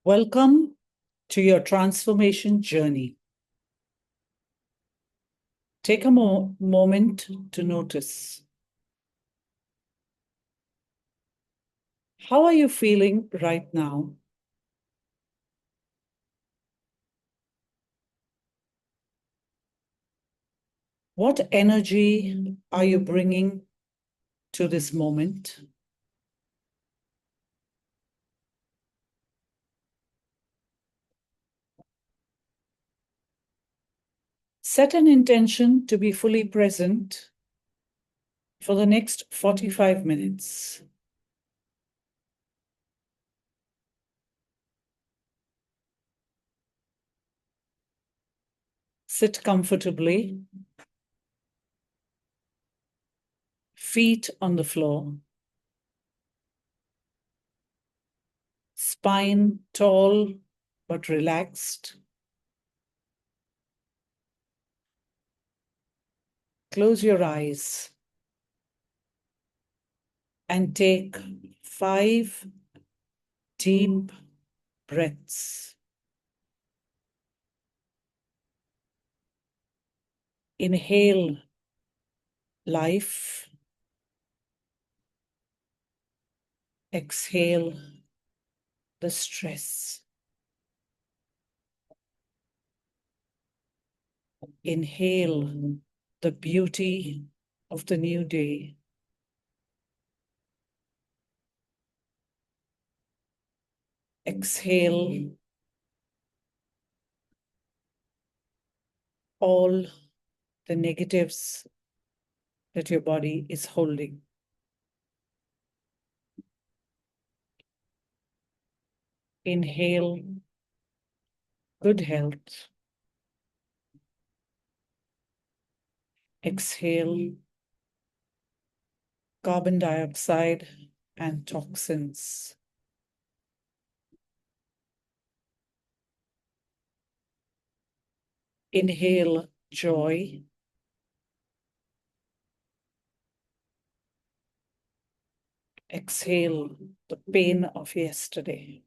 Welcome to your transformation journey. Take a moment to notice. How are you feeling right now? What energy are you bringing to this moment? Set an intention to be fully present for the next 45 minutes. Sit comfortably, feet on the floor, spine tall but relaxed. Close your eyes and take 5 deep breaths. Inhale life. Exhale the stress. Inhale the beauty of the new day. Exhale all the negatives that your body is holding. Inhale good health. Exhale carbon dioxide and toxins. Inhale joy. Exhale the pain of yesterday.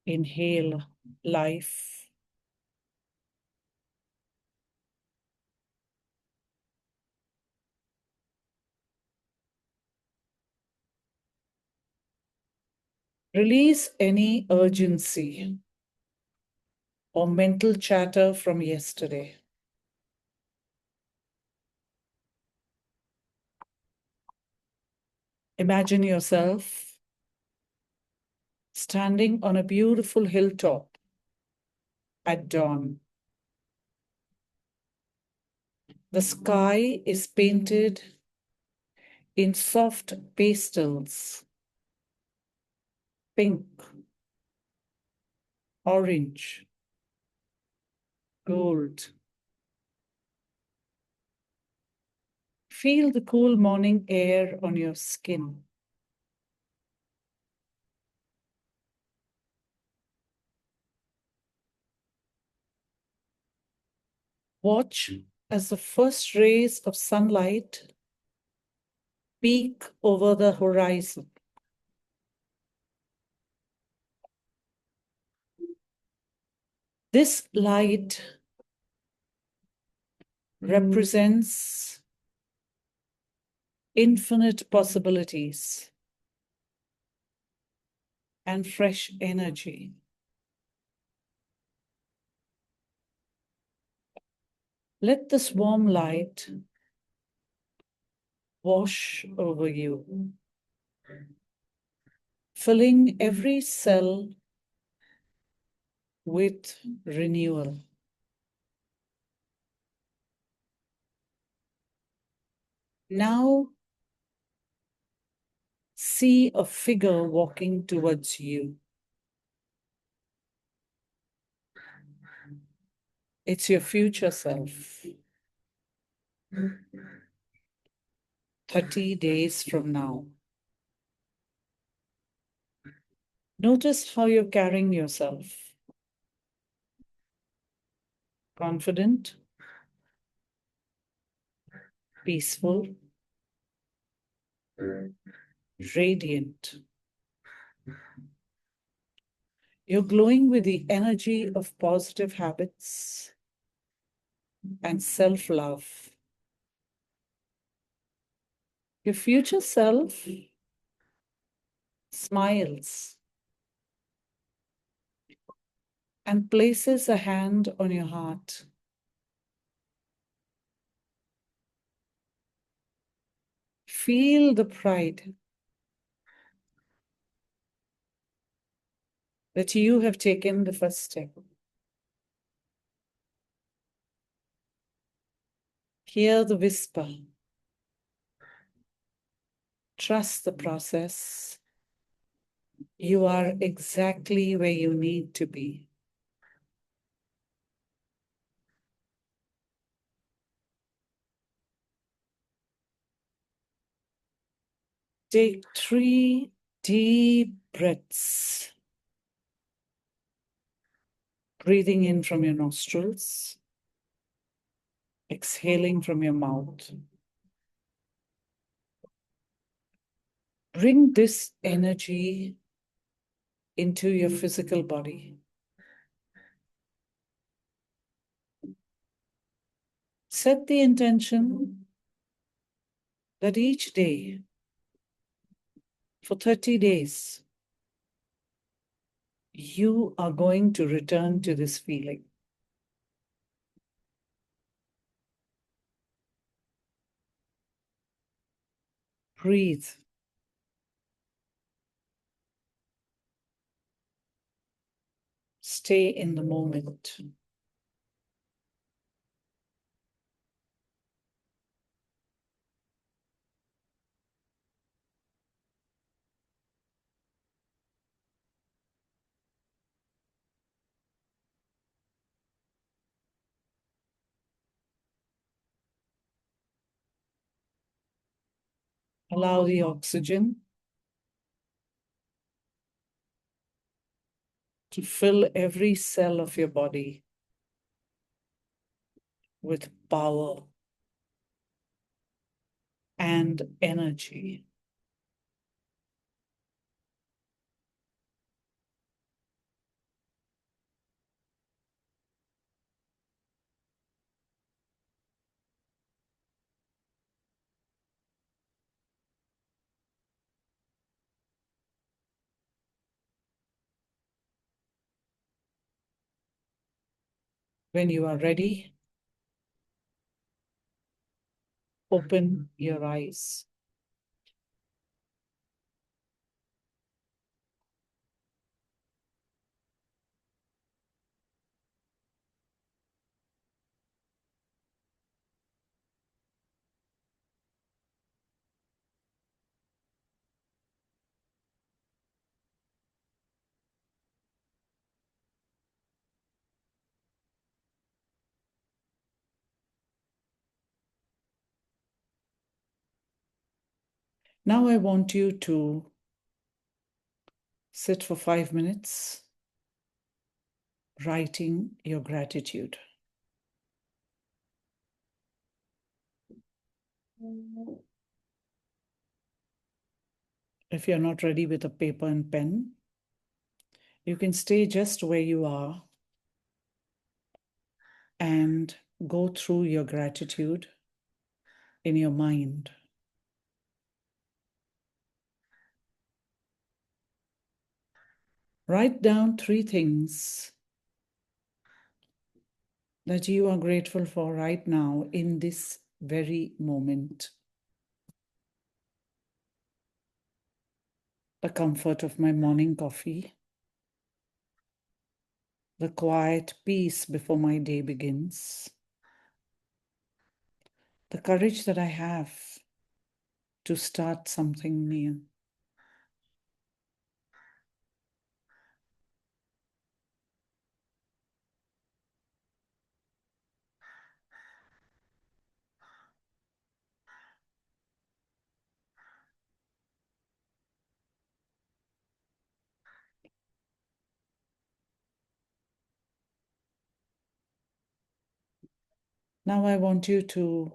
Inhale life. Release any urgency or mental chatter from yesterday. Imagine yourself standing on a beautiful hilltop at dawn. The sky is painted in soft pastels, pink, orange, gold. Feel the cool morning air on your skin. Watch as the first rays of sunlight peek over the horizon. This light represents infinite possibilities and fresh energy. Let this warm light wash over you, filling every cell with renewal. Now, see a figure walking towards you. It's your future self. 30 days from now. Notice how you're carrying yourself. Confident, peaceful, radiant. You're glowing with the energy of positive habits and self-love. Your future self smiles and places a hand on your heart. Feel the pride that you have taken the first step. Hear the whisper. Trust the process. You are exactly where you need to be. Take 3 deep breaths. Breathing in from your nostrils, exhaling from your mouth. Bring this energy into your physical body. Set the intention that each day, for 30 days, you are going to return to this feeling. Breathe. Stay in the moment. Allow the oxygen to fill every cell of your body with power and energy. When you are ready, open your eyes. Now I want you to sit for 5 minutes writing your gratitude. If you're not ready with a paper and pen, you can stay just where you are and go through your gratitude in your mind. Write down 3 things that you are grateful for right now in this very moment. The comfort of my morning coffee, the quiet peace before my day begins, the courage that I have to start something new. Now I want you to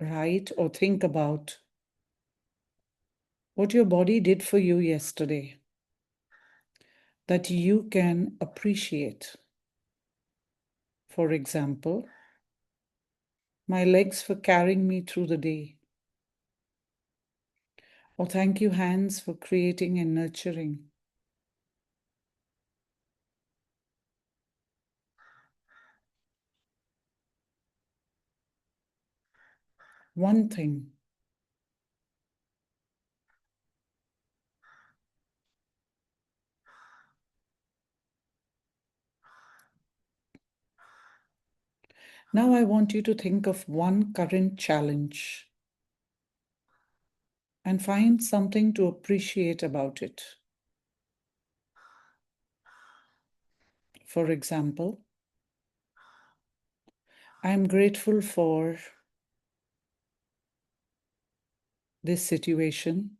write or think about what your body did for you yesterday that you can appreciate. For example, my legs for carrying me through the day. Or thank you, hands, for creating and nurturing. One thing. Now I want you to think of one current challenge and find something to appreciate about it. For example, I'm grateful for this situation.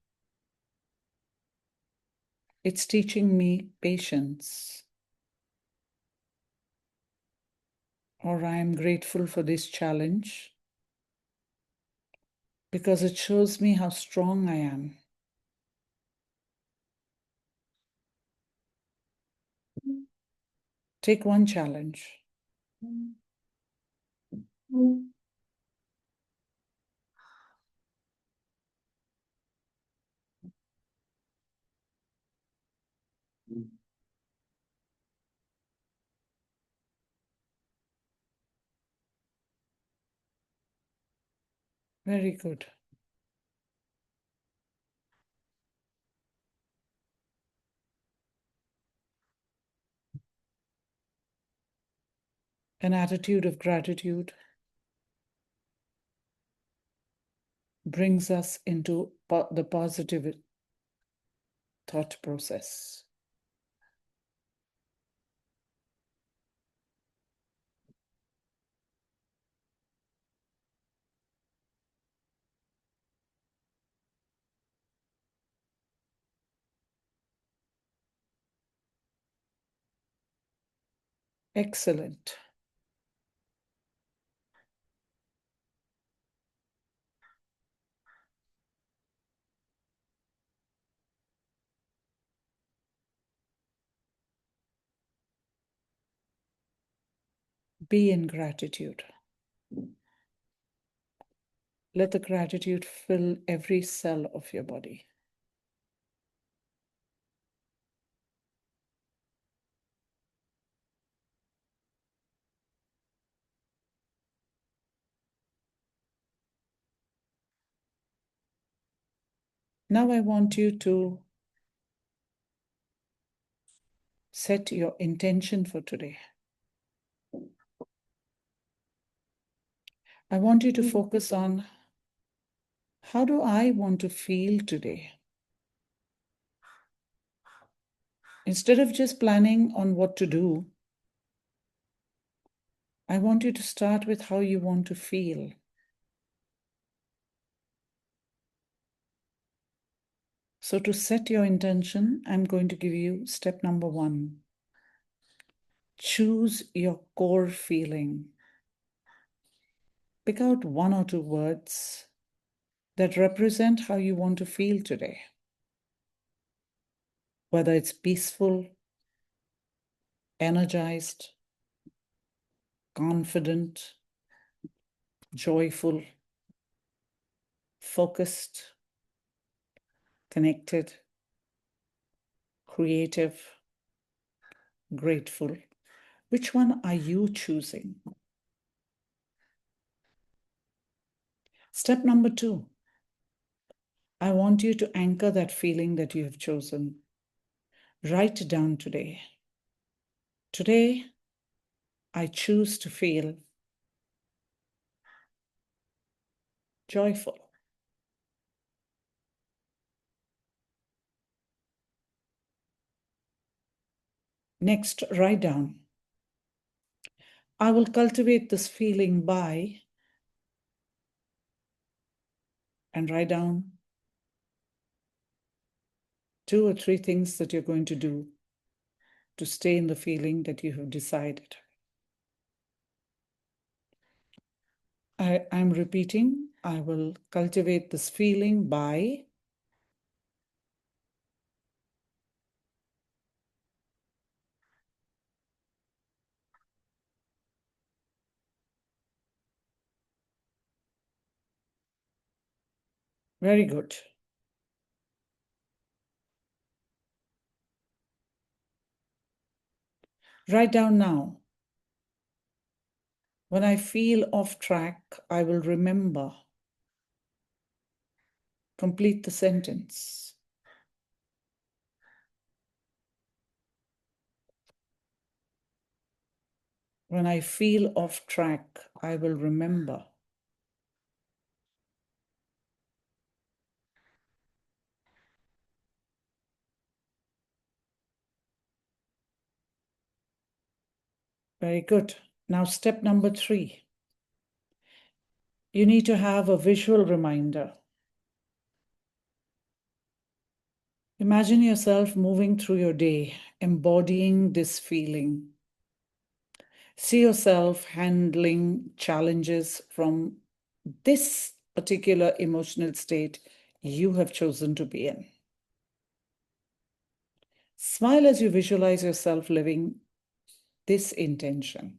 It's teaching me patience. Or I am grateful for this challenge because it shows me how strong I am. Take one challenge. Very good. An attitude of gratitude brings us into the positive thought process. Excellent. Be in gratitude. Let the gratitude fill every cell of your body. Now I want you to set your intention for today. I want you to focus on, how do I want to feel today? Instead of just planning on what to do, I want you to start with how you want to feel. So to set your intention, I'm going to give you step number 1. Choose your core feeling. Pick out 1 or 2 words that represent how you want to feel today. Whether it's peaceful, energized, confident, joyful, focused, connected, creative, grateful. Which one are you choosing? Step number 2. I want you to anchor that feeling that you have chosen. Write it down today. Today, I choose to feel joyful. Next, write down, I will cultivate this feeling by, and write down 2 or 3 things that you're going to do to stay in the feeling that you have decided. I'm repeating, I will cultivate this feeling by, Very good. Write down now. When I feel off track, I will remember. Complete the sentence. When I feel off track, I will remember. Very good. Now, step number 3. You need to have a visual reminder. Imagine yourself moving through your day, embodying this feeling. See yourself handling challenges from this particular emotional state you have chosen to be in. Smile as you visualize yourself living this intention.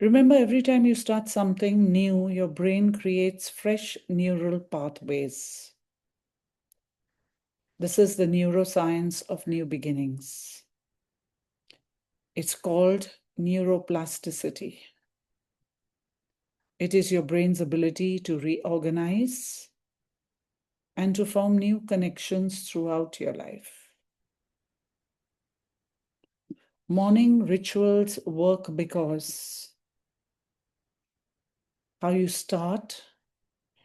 Remember, every time you start something new, your brain creates fresh neural pathways. This is the neuroscience of new beginnings. It's called neuroplasticity. It is your brain's ability to reorganize and to form new connections throughout your life. Morning rituals work because how you start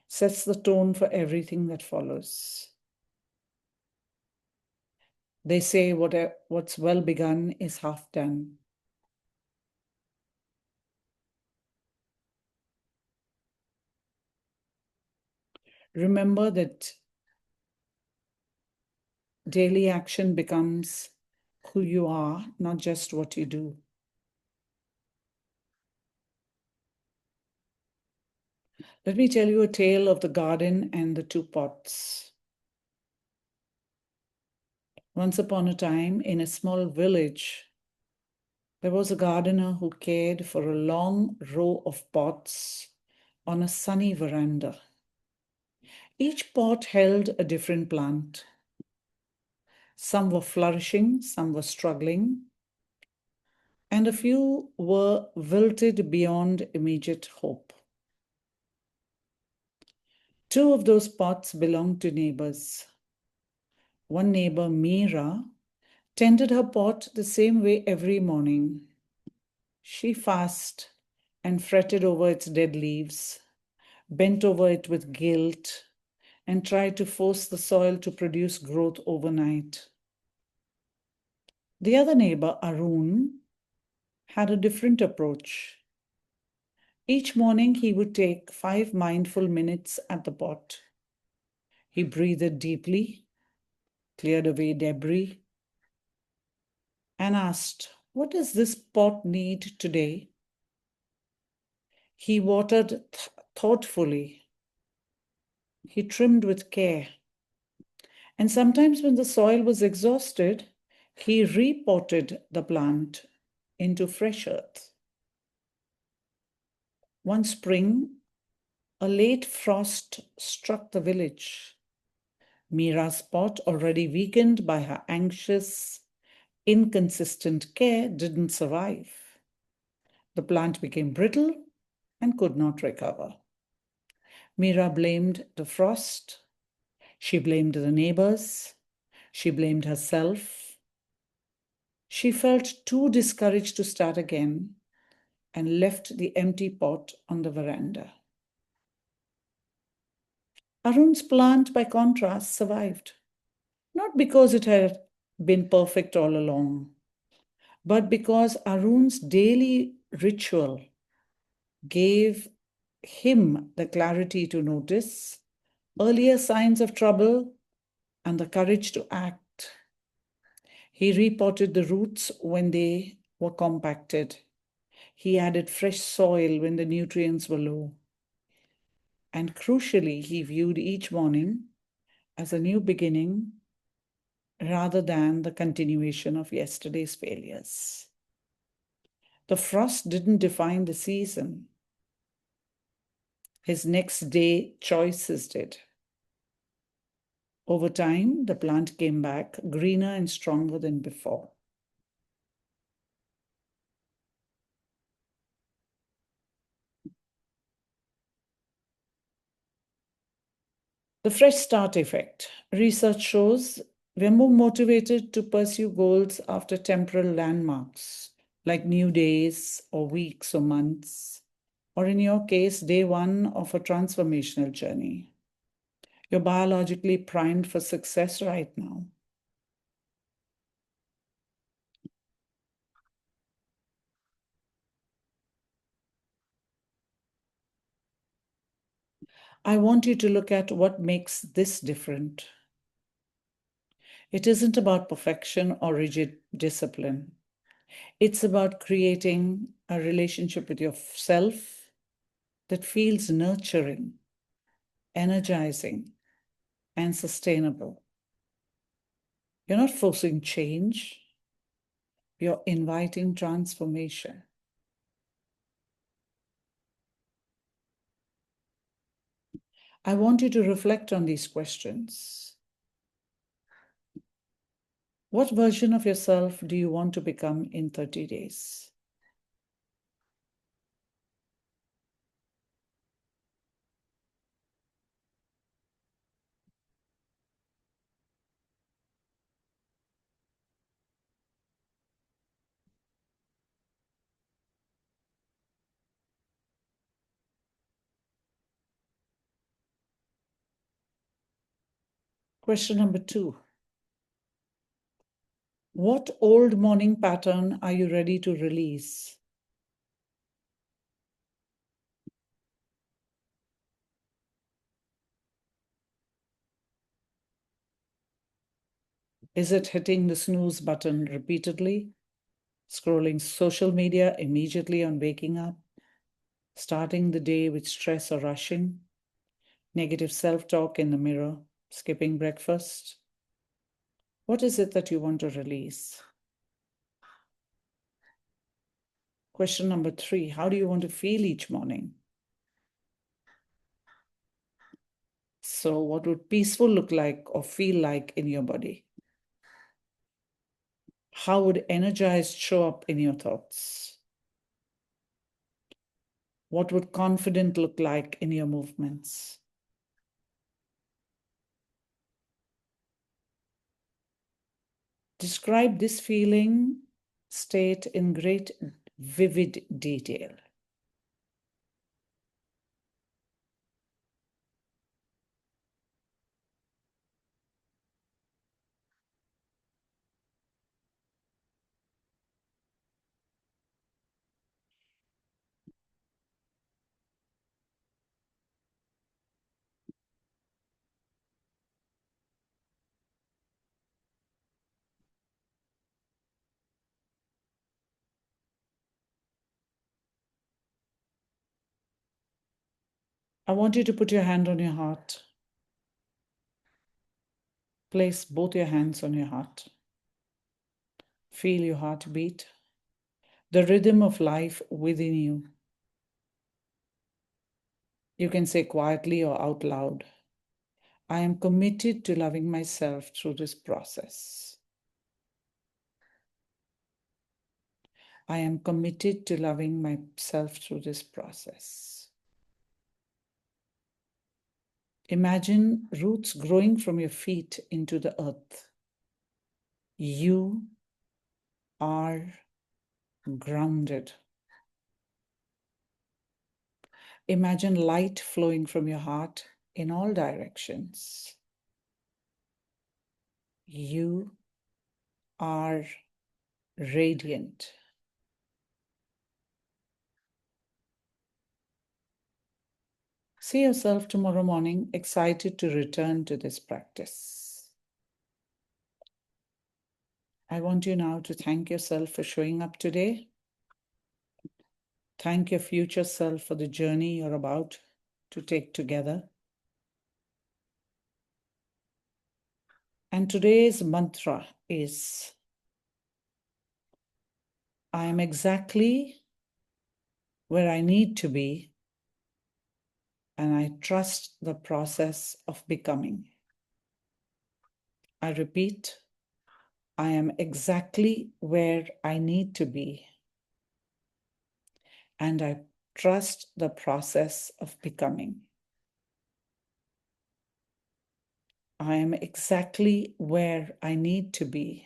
sets the tone for everything that follows. They say what's well begun is half done. Remember that daily action becomes who you are, not just what you do. Let me tell you a tale of the garden and the 2 pots. Once upon a time, in a small village, there was a gardener who cared for a long row of pots on a sunny veranda. Each pot held a different plant. Some were flourishing, some were struggling, and a few were wilted beyond immediate hope. 2 of those pots belonged to neighbors. One neighbor, Meera, tended her pot the same way every morning. She fasted and fretted over its dead leaves, bent over it with guilt, and tried to force the soil to produce growth overnight. The other neighbor, Arun, had a different approach. Each morning, he would take 5 mindful minutes at the pot. He breathed deeply, cleared away debris, and asked, "What does this pot need today?" He watered thoughtfully. He trimmed with care. And sometimes, when the soil was exhausted, he repotted the plant into fresh earth. One spring, a late frost struck the village. Meera's pot, already weakened by her anxious, inconsistent care, didn't survive. The plant became brittle and could not recover. Meera blamed the frost. She blamed the neighbors. She blamed herself. She felt too discouraged to start again and left the empty pot on the veranda. Arun's plant, by contrast, survived. Not because it had been perfect all along, but because Arun's daily ritual gave him the clarity to notice, earlier signs of trouble, and the courage to act. He repotted the roots when they were compacted. He added fresh soil when the nutrients were low. And crucially, he viewed each morning as a new beginning rather than the continuation of yesterday's failures. The frost didn't define the season. His next day choices did. Over time, the plant came back greener and stronger than before. The fresh start effect. Research shows we're more motivated to pursue goals after temporal landmarks, like new days or weeks or months, or in your case, day one of a transformational journey. You're biologically primed for success right now. I want you to look at what makes this different. It isn't about perfection or rigid discipline. It's about creating a relationship with yourself that feels nurturing, energizing, and sustainable. You're not forcing change, you're inviting transformation. I want you to reflect on these questions. What version of yourself do you want to become in 30 days? Question number 2. What old morning pattern are you ready to release? Is it hitting the snooze button repeatedly? Scrolling social media immediately on waking up? Starting the day with stress or rushing? Negative self-talk in the mirror? Skipping breakfast? What is it that you want to release? Question number 3. How do you want to feel each morning? So, what would peaceful look like or feel like in your body? How would energized show up in your thoughts? What would confident look like in your movements? Describe this feeling state in great vivid detail. I want you to put your hand on your heart. Place both your hands on your heart. Feel your heartbeat, the rhythm of life within you. You can say quietly or out loud, I am committed to loving myself through this process. I am committed to loving myself through this process. Imagine roots growing from your feet into the earth. You are grounded. Imagine light flowing from your heart in all directions. You are radiant. See yourself tomorrow morning, excited to return to this practice. I want you now to thank yourself for showing up today. Thank your future self for the journey you're about to take together. And today's mantra is, I am exactly where I need to be, and I trust the process of becoming. I repeat, I am exactly where I need to be, and I trust the process of becoming. I am exactly where I need to be,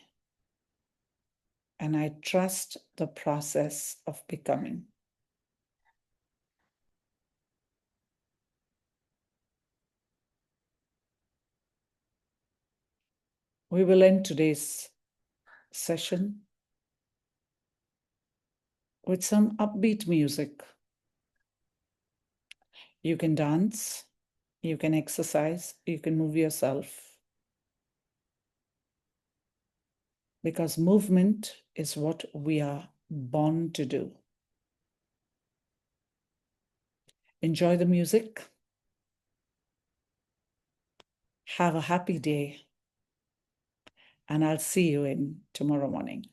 and I trust the process of becoming. We will end today's session with some upbeat music. You can dance, you can exercise, you can move yourself. Because movement is what we are born to do. Enjoy the music. Have a happy day. And I'll see you in tomorrow morning.